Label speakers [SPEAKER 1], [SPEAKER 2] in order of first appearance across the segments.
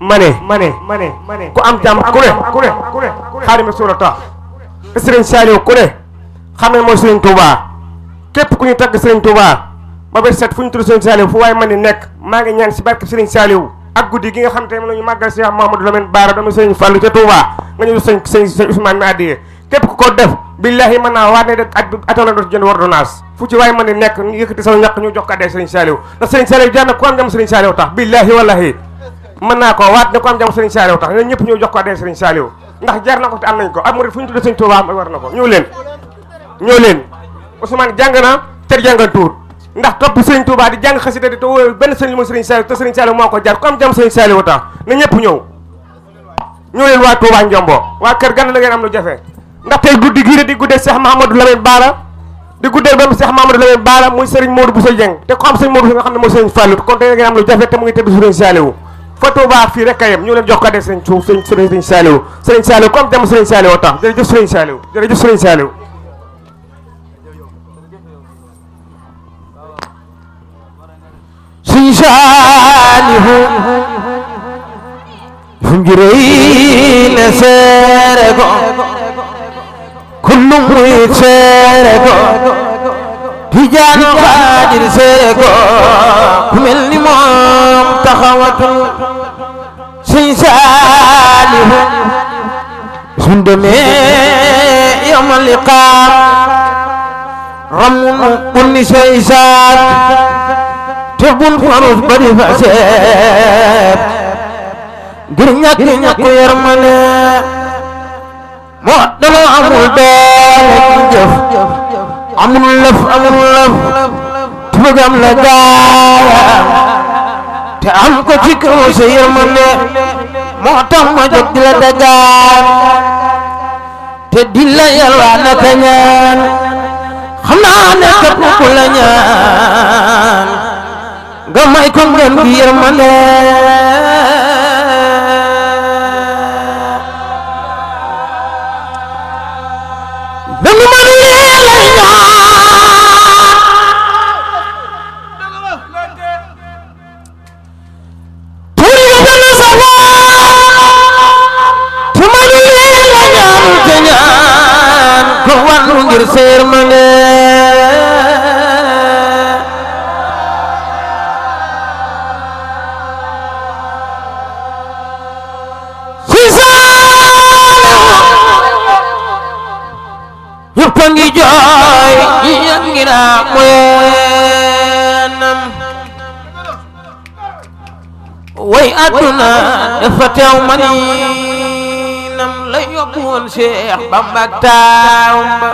[SPEAKER 1] mane ku am jàmm ku ne Xaadimu Rasuul tax Serigne Saliou ku ne xam ne mooy Serigne Touba képp ku ñu tagg Serigne Touba ba bët set fu ñu tudd Serigne Saliou fu waaye man ni nekk maa ngi ñaan si barke Serigne Saliou ak guddi gi nga xam te mën nañu màggal Cheikh Mouhamadou Lamine Bara doomu Serigne Fallou ca Touba nga ñëw sëñ Ousmane mi addiye képp ku ko def billahi mën naa waat ne de atona dootu jënd ordonnance fu ci waaye man ni nekk ñu yëkkati sama ñàkk ñu jox ko addee Serigne Saliou ndax Serigne Saliou jar na ku am jàmm Serigne Saliou tax billahi wallahi mën naa ko waat ne ko am jàmm Serigne Saliou tax ñun ñëpp ñëw jox ko addee Serigne Saliou ndax jar na ko te am nañ ko ak murid fu ñu tuddee Serigne Touba war na ko ñëw leen Ousmane jàng na te jàngal tuur ndax topp Serigne Touba di jàng xasida di te wóor benn Serigne mooy Serigne Saliou te Serigne Saliou moo ko jar ku am jàmm Serigne Saliou tax na ñëpp ñëw leen waa Touba Njombo waa kër gan la ngeen am lu jafe ndax tey guddi gii di guddee Cheikh Mouhamadou Lamine Bara di guddee ba Cheikh Mouhamadou Lamine Bara muy Serigne Modou Bousso Dieng te ko am Serigne Modou Bousso nga xam ne mooy Serigne Fallou kon tey ngeen am lu jafe te mu ngi tëdd Serigne Saliou fa Touba fii rek a yem ñu leen jox ko de Serigne Touba Serigne Saliou Serigne Saliou comme dem Serigne Saliou tax jërëjëf Serigne Saliou jërëjëf Serigne Saliou
[SPEAKER 2] Serigne Saliou fum jurey na seere ko kullu murid seere ko Tijaan Xaadir seere ko ku mel ni moom taxawatul Serigne Saliou suñ demee yawmal liqaam ramun unni say saat te bul farus bari fa seet ngir ñàkk yërmande moo danoo amul doole ci jëf amul lëf te bëgg am la gaaya te am ko ci kaw sa yërmande moo tax ma jóg di la dagaan te di la yalwaan naka ñaan xam naa ne képp ku la ñaan nga may ko ngeen gi yërmande danga man lii lay ñaan turi nga dana sa te man lii la ñaan te ñaan ko wàllu ngir sa yërmande ngi jooy ñi ngi naa moyenam way àdduna dafa teew maninam la yóbbu woon Cheikh Bamba ak taawam ba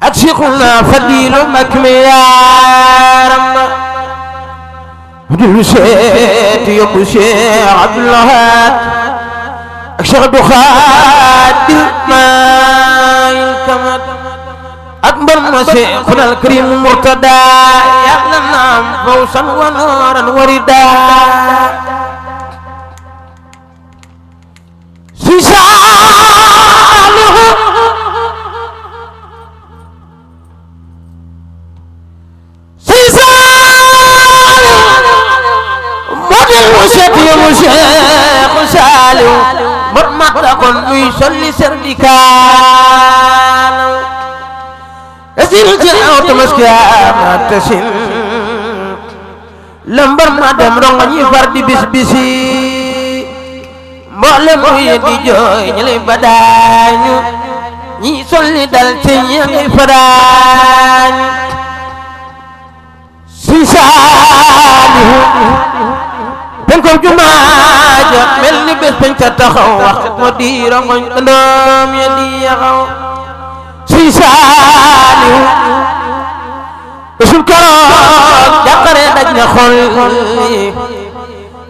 [SPEAKER 2] ak Cheikhuna Fadilu mag mi yaaram ba dul seeti yóbbu Cheikh Abdoul Ahad ak Cheikh Abdou Khadir maayil kamat ak mbar ma Cheikhuna al Karim Murtada yàlla naam fawsan wa nooran warida si Saalihu si Saalihu model mu seeti mu Cheikh Saalihu mbar makta kon muy solli serdikaanaw esil ci aw tamaskiyaama tasin lambar ma dem rongo ñi far di bis bisi mboole muy di jooy ñi lay badaañu ñi solli dal ci ñi ngi fadaañu si Saalihu penko jumaaja mel ni bés peñ ca taxaw wax mo di rongoñ ndoom ya di yaxaw si Saalihu bésul keroog jàqare daj na xol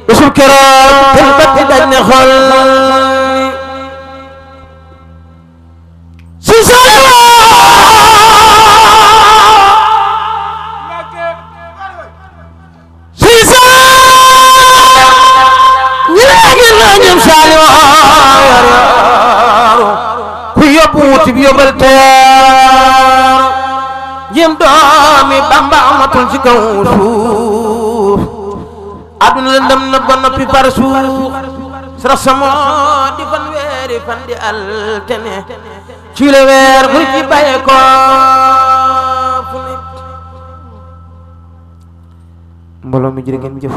[SPEAKER 2] bésul keroog tëlbati daj na xol si Saliou si Saliou ñi léegi la ñëm Saliou ku yóbbu wuti bi yóbbal teer jëm doomi Bamba amatul ci kaw suuf àdduna lëndëm na ba noppi par suuf sarax samoo di fan weeri fan di altene ci la weer bu ci bàyyi ko fu nekk mbooloo mi jërë ngeen jëf